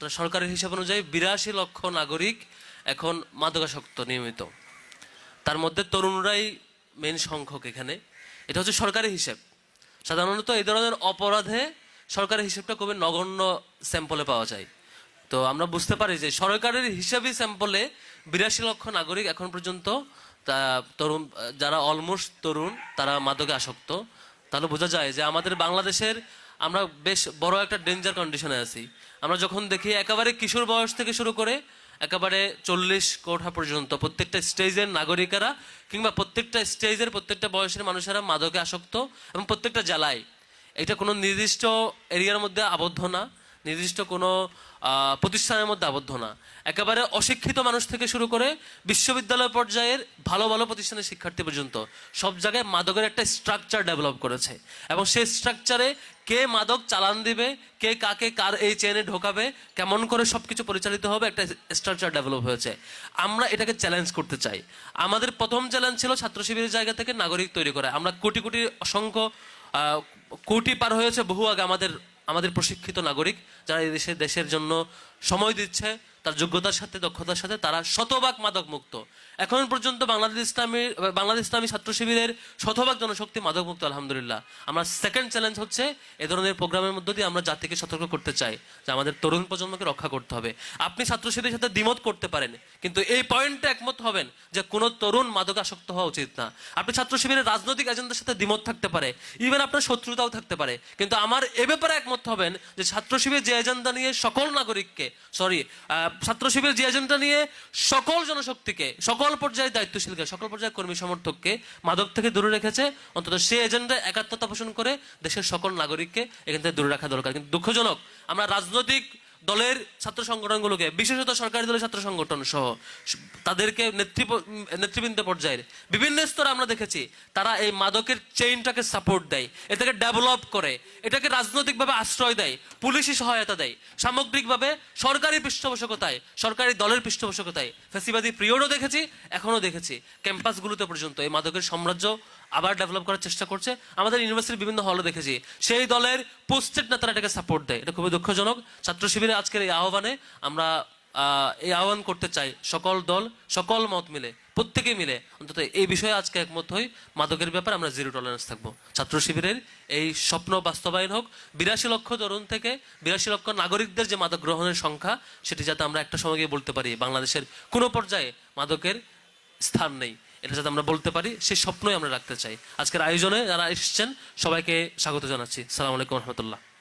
অর্থাৎ সরকারের হিসাব অনুযায়ী 82 লক্ষ নাগরিক এখন মাদকাসক্ত নিয়মিত। তার মধ্যে তরুণরাই মেন সংখ্যক এখানে। এটা হচ্ছে সরকারি হিসেব। সাধারণত এই ধরনের অপরাধে সরকারি হিসেবটা খুবই নগণ্য স্যাম্পলে পাওয়া যায়। তো আমরা বুঝতে পারি যে সরকারের হিসাবে স্যাম্পলে 82 লক্ষ নাগরিক এখন পর্যন্ত তরুণ, যারা অলমোস্ট তরুণ, তারা মাদকে আসক্ত। তাহলে বোঝা যায় যে আমাদের বাংলাদেশের আমরা বেশ বড় একটা ডেঞ্জার কন্ডিশনে আছি। আমরা যখন দেখি একেবারে কিশোর বয়স থেকে শুরু করে একেবারে 40 কোঠা পর্যন্ত প্রত্যেকটা স্টেজের নাগরিকেরা কিংবা প্রত্যেকটা স্টেজের প্রত্যেকটা বয়সের মানুষেরা মাদকে আসক্ত এবং প্রত্যেকটা জেলায়। এটা কোনো নির্দিষ্ট এরিয়ার মধ্যে আবদ্ধ না, নির্দিষ্ট কোনো প্রতিষ্ঠানের মধ্যে আবদ্ধ না। একেবারে অশিক্ষিত মানুষ থেকে শুরু করে বিশ্ববিদ্যালয় পর্যায়ের ভালো ভালো প্রতিষ্ঠানের শিক্ষার্থী পর্যন্ত সব জায়গায় মাদকের একটা স্ট্রাকচার ডেভেলপ করেছে এবং সেই স্ট্রাকচারে কে মাদক চালান দিবে, কে কাকে কার এই চেনে ঢোকাবে, কেমন করে সবকিছু পরিচালিত হবে, একটা স্ট্রাকচার ডেভেলপ হয়েছে। আমরা এটাকে চ্যালেঞ্জ করতে চাই। আমাদের প্রথম চ্যালেঞ্জ ছিল ছাত্র শিবিরের জায়গা থেকে নাগরিক তৈরি করা। আমরা কোটি কোটি অসংখ্য কোটি পার হয়েছে বহু আগে আমাদের প্রশিক্ষিত নাগরিক যারা এই দেশের জন্য সময় দিচ্ছে, তার যোগ্যতার সাথে দক্ষতার সাথে, তারা শতভাগ মাদক মুক্ত। এখন পর্যন্ত বাংলাদেশ ইসলামী ছাত্র শিবিরের শতভাগ জনশক্তি মাদক মুক্ত, আলহামদুলিল্লাহ। আমরা সেকেন্ড চ্যালেঞ্জ হচ্ছে এ ধরনের প্রোগ্রামের মধ্য দিয়ে আমরা জাতিকে সতর্ক করতে চাই যে আমাদের তরুণ প্রজন্মকে রক্ষা করতে হবে। আপনি ছাত্র শিবিরের সাথে দ্বিমত করতে পারেন, কিন্তু এই পয়েন্টে একমত হবেন যে কোনো তরুণ মাদক আসক্ত হওয়া উচিত না। আপনি ছাত্র শিবিরের রাজনৈতিক এজেন্ডার সাথে দ্বিমত থাকতে পারে, ইভেন আপনার শত্রুতাও থাকতে পারে, কিন্তু আমার এ ব্যাপারে একমত হবেন যে ছাত্র শিবির যে এজেন্ডা নিয়ে সকল নাগরিককে ছাত্র শিবির যে এজেন্ডা নিয়ে সকল জনশক্তিকে, সকল পর্যায়ে দায়িত্বশীলকে, সকল পর্যায়ে কর্মী সমর্থককে মাদক থেকে দূরে রেখেছে, অন্তত সে এজেন্ডায় একাত্মতা পোষণ করে দেশের সকল নাগরিককে এখান থেকে দূরে রাখা দরকার। কিন্তু দুঃখজনক, আমরা রাজনৈতিক দলের ছাত্র সংগঠনগুলোকে, বিশেষত সরকারি দলের ছাত্র সংগঠন সহ তাদেরকে নেতৃবৃন্দ পর্যায়ের বিভিন্ন স্তরে আমরা দেখেছি তারা এই মাদকের চেইনটাকে সাপোর্ট দেয়, এটাকে ডেভেলপ করে, এটাকে রাজনৈতিকভাবে আশ্রয় দেয়, পুলিশি সহায়তা দেয়, সামগ্রিকভাবে সরকারি পৃষ্ঠপোষকতায়, সরকারি দলের পৃষ্ঠপোষকতায়। ফ্যাসিবাদী পিরিয়ডও দেখেছি, এখনো দেখেছি ক্যাম্পাসগুলোতে পর্যন্ত এই মাদকের সাম্রাজ্য আবার ডেভেলপ করার চেষ্টা করছে। আমাদের ইউনিভার্সিটির বিভিন্ন হলে দেখেছি সেই দলের পোস্টেড নেতারা এটাকে সাপোর্ট দেয়। এটা খুবই দুঃখজনক। ছাত্র শিবিরে আজকের এই আহ্বানে আমরা এই আহ্বান করতে চাই, সকল দল, সকল মত মিলে, প্রত্যেকে মিলে অন্তত এই বিষয়ে আজকে একমত হই, মাদকের ব্যাপারে আমরা জিরো টলারেন্স থাকবো। ছাত্র শিবিরের এই স্বপ্ন বাস্তবায়ন হোক। 82 লক্ষ তরুণ থেকে 82 লক্ষ নাগরিকদের যে মাদক গ্রহণের সংখ্যা, সেটি যাতে আমরা একটা সময় গিয়ে বলতে পারি বাংলাদেশের কোনো পর্যায়ে মাদকের স্থান নেই, এটা যাতে আমরা বলতে পারি, সেই স্বপ্নই আমরা রাখতে চাই। আজকের আয়োজনে যারা এসেছেন সবাইকে স্বাগত জানাচ্ছি। আসসালামু আলাইকুম রহমতুল্লাহ।